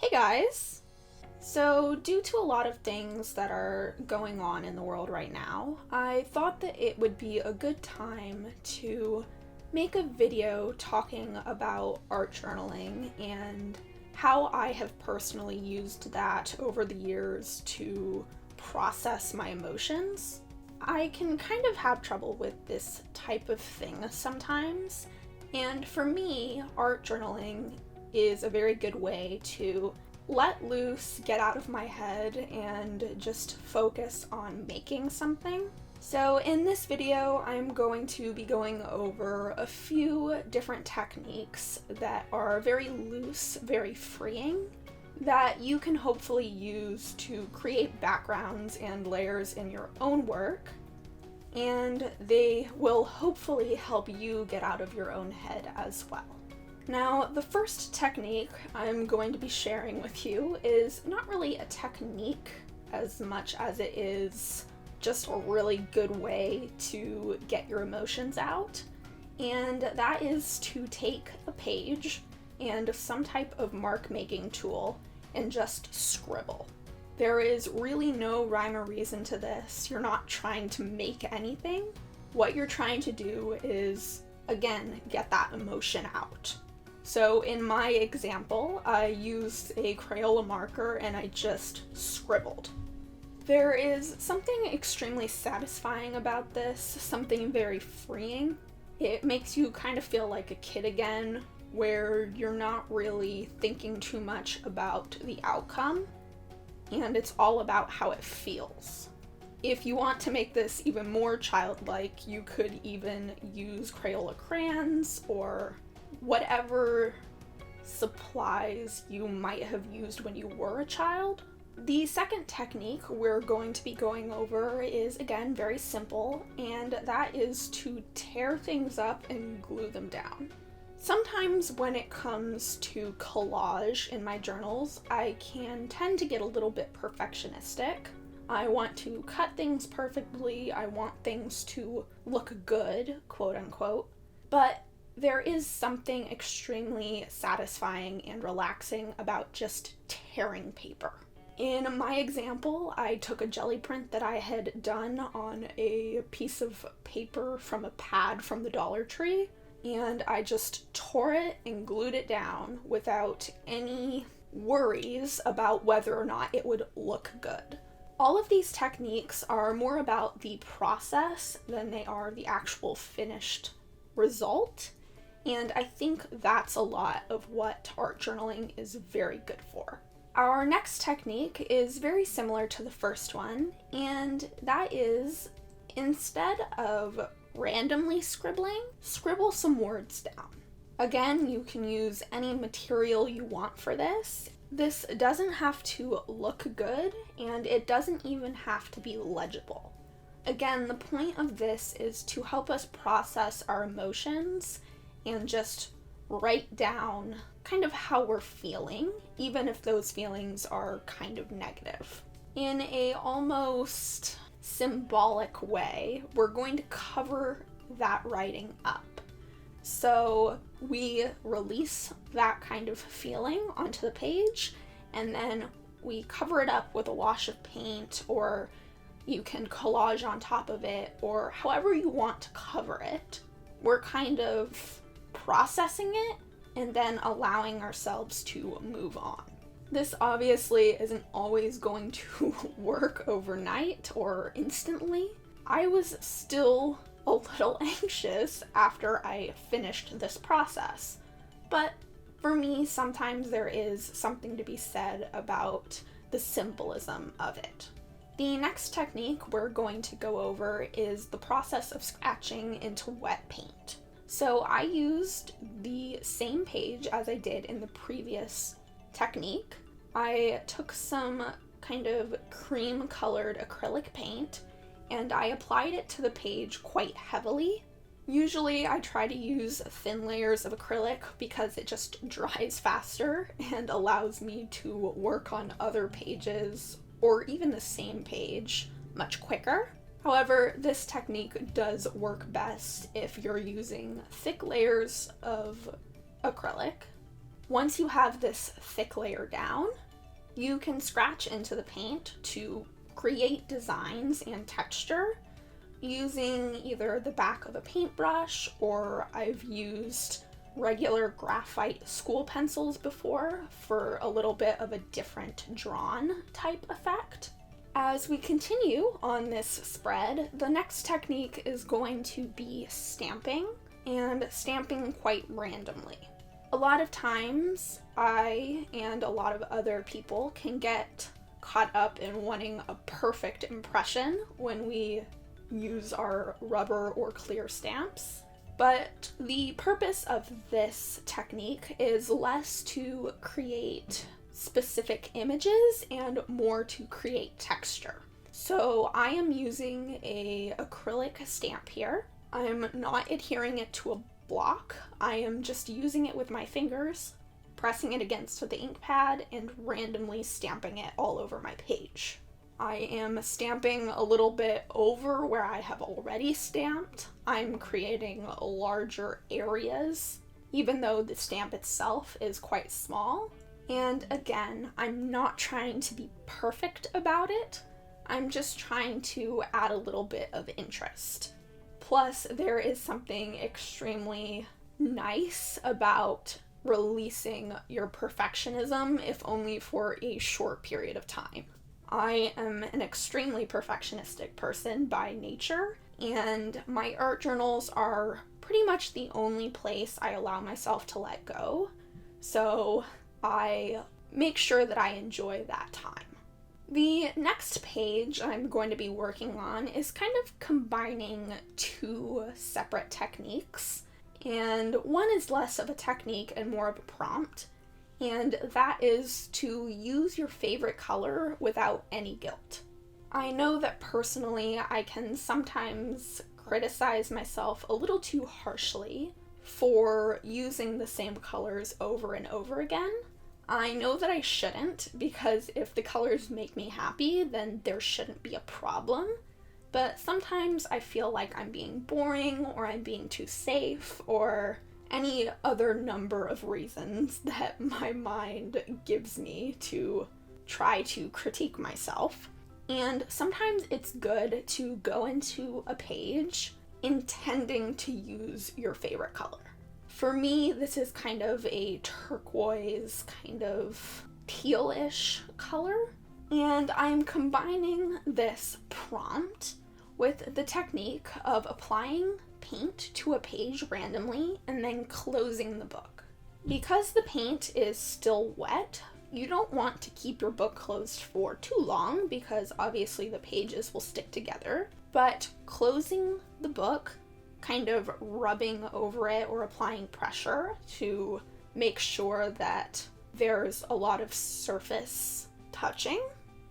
Hey guys! So, due to a lot of things that are going on in the world right now, I thought that it would be a good time to make a video talking about art journaling and how I have personally used that over the years to process my emotions. I can kind of have trouble with this type of thing sometimes, and for me, art journaling is a very good way to let loose, get out of my head, and just focus on making something. So in this video, I'm going to be going over a few different techniques that are very loose, very freeing, that you can hopefully use to create backgrounds and layers in your own work, and they will hopefully help you get out of your own head as well. Now, the first technique I'm going to be sharing with you is not really a technique as much as it is just a really good way to get your emotions out, and that is to take a page and some type of mark-making tool and just scribble. There is really no rhyme or reason to this. You're not trying to make anything. What you're trying to do is, again, get that emotion out. So in my example, I used a Crayola marker and I just scribbled. There is something extremely satisfying about this, something very freeing. It makes you kind of feel like a kid again, where you're not really thinking too much about the outcome, and it's all about how it feels. If you want to make this even more childlike, you could even use Crayola crayons or whatever supplies you might have used when you were a child. The second technique we're going to be going over is, again, very simple, and that is to tear things up and glue them down. Sometimes when it comes to collage in my journals, I can tend to get a little bit perfectionistic. I want to cut things perfectly, I want things to look good, quote unquote, but there is something extremely satisfying and relaxing about just tearing paper. In my example, I took a jelly print that I had done on a piece of paper from a pad from the Dollar Tree, and I just tore it and glued it down without any worries about whether or not it would look good. All of these techniques are more about the process than they are the actual finished result. And I think that's a lot of what art journaling is very good for. Our next technique is very similar to the first one, and that is, instead of randomly scribbling, scribble some words down. Again, you can use any material you want for this. This doesn't have to look good, and it doesn't even have to be legible. Again, the point of this is to help us process our emotions and just write down kind of how we're feeling, even if those feelings are kind of negative. In a almost symbolic way, we're going to cover that writing up. So we release that kind of feeling onto the page, and then we cover it up with a wash of paint, or you can collage on top of it, or however you want to cover it. We're kind of processing it and then allowing ourselves to move on. This obviously isn't always going to work overnight or instantly. I was still a little anxious after I finished this process, but for me, sometimes there is something to be said about the symbolism of it. The next technique we're going to go over is the process of scratching into wet paint. So I used the same page as I did in the previous technique. I took some kind of cream colored acrylic paint and I applied it to the page quite heavily. Usually I try to use thin layers of acrylic because it just dries faster and allows me to work on other pages or even the same page much quicker. However, this technique does work best if you're using thick layers of acrylic. Once you have this thick layer down, you can scratch into the paint to create designs and texture using either the back of a paintbrush, or I've used regular graphite school pencils before for a little bit of a different drawn type effect. As we continue on this spread, the next technique is going to be stamping, and stamping quite randomly. A lot of times, I and a lot of other people can get caught up in wanting a perfect impression when we use our rubber or clear stamps. But the purpose of this technique is less to create specific images and more to create texture. So I am using a acrylic stamp here. I'm not adhering it to a block. I am just using it with my fingers, pressing it against the ink pad, and randomly stamping it all over my page. I am stamping a little bit over where I have already stamped. I'm creating larger areas, even though the stamp itself is quite small. And again, I'm not trying to be perfect about it. I'm just trying to add a little bit of interest. Plus, there is something extremely nice about releasing your perfectionism, if only for a short period of time. I am an extremely perfectionistic person by nature, and my art journals are pretty much the only place I allow myself to let go. So I make sure that I enjoy that time. The next page I'm going to be working on is kind of combining two separate techniques, and one is less of a technique and more of a prompt, and that is to use your favorite color without any guilt. I know that personally I can sometimes criticize myself a little too harshly for using the same colors over and over again. I know that I shouldn't, because if the colors make me happy, then there shouldn't be a problem. But sometimes I feel like I'm being boring, or I'm being too safe, or any other number of reasons that my mind gives me to try to critique myself. And sometimes it's good to go into a page intending to use your favorite color. For me, this is kind of a turquoise, kind of tealish color, and I'm combining this prompt with the technique of applying paint to a page randomly and then closing the book. Because the paint is still wet, you don't want to keep your book closed for too long, because obviously the pages will stick together, but closing the book, kind of rubbing over it or applying pressure to make sure that there's a lot of surface touching,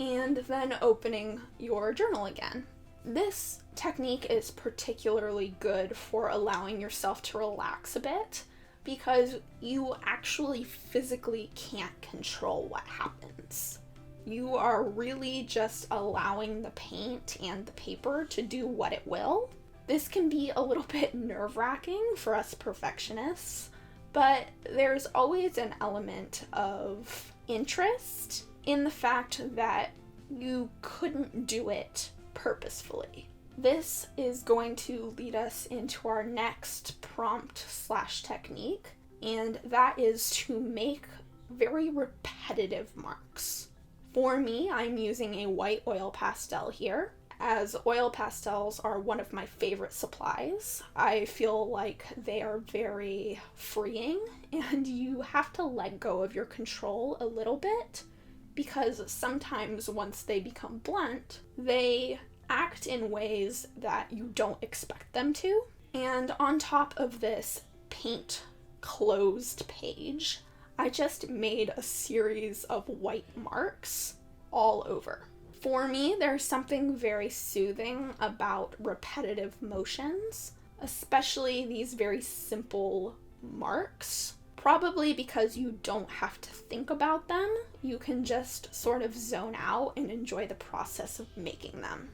and then opening your journal again. This technique is particularly good for allowing yourself to relax a bit, because you actually physically can't control what happens. You are really just allowing the paint and the paper to do what it will. This can be a little bit nerve-wracking for us perfectionists, but there's always an element of interest in the fact that you couldn't do it purposefully. This is going to lead us into our next prompt/technique, and that is to make very repetitive marks. For me, I'm using a white oil pastel here, as oil pastels are one of my favorite supplies. I feel like they are very freeing, and you have to let go of your control a little bit, because sometimes once they become blunt, they act in ways that you don't expect them to. And on top of this paint closed page, I just made a series of white marks all over. For me, there's something very soothing about repetitive motions, especially these very simple marks. Probably because you don't have to think about them, you can just sort of zone out and enjoy the process of making them.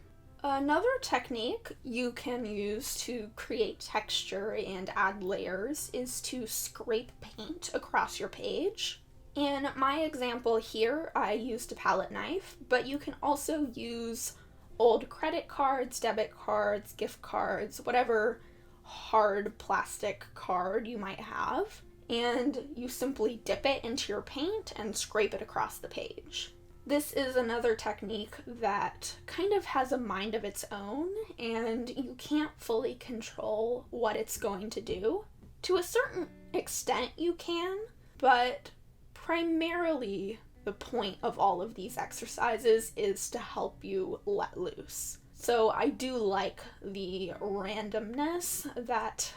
Another technique you can use to create texture and add layers is to scrape paint across your page. In my example here, I used a palette knife, but you can also use old credit cards, debit cards, gift cards, whatever hard plastic card you might have, and you simply dip it into your paint and scrape it across the page. This is another technique that kind of has a mind of its own, and you can't fully control what it's going to do. To a certain extent you can, but primarily the point of all of these exercises is to help you let loose. So I do like the randomness that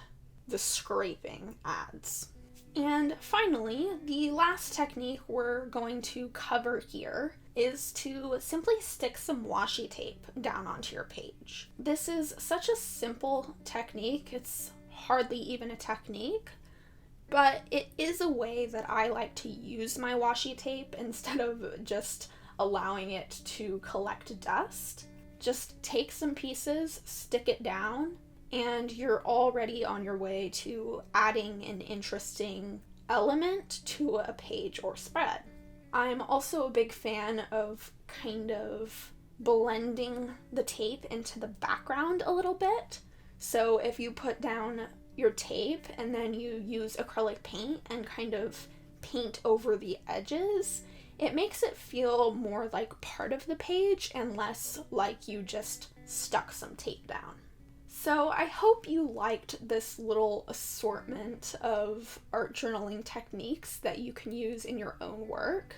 the scraping adds. And finally, the last technique we're going to cover here is to simply stick some washi tape down onto your page. This is such a simple technique, it's hardly even a technique, but it is a way that I like to use my washi tape instead of just allowing it to collect dust. Just take some pieces, stick it down, and you're already on your way to adding an interesting element to a page or spread. I'm also a big fan of kind of blending the tape into the background a little bit. So if you put down your tape and then you use acrylic paint and kind of paint over the edges, it makes it feel more like part of the page and less like you just stuck some tape down. So I hope you liked this little assortment of art journaling techniques that you can use in your own work,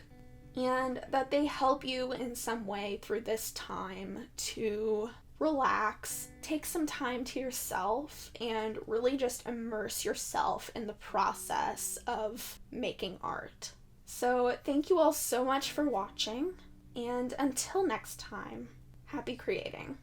and that they help you in some way through this time to relax, take some time to yourself, and really just immerse yourself in the process of making art. So thank you all so much for watching, and until next time, happy creating.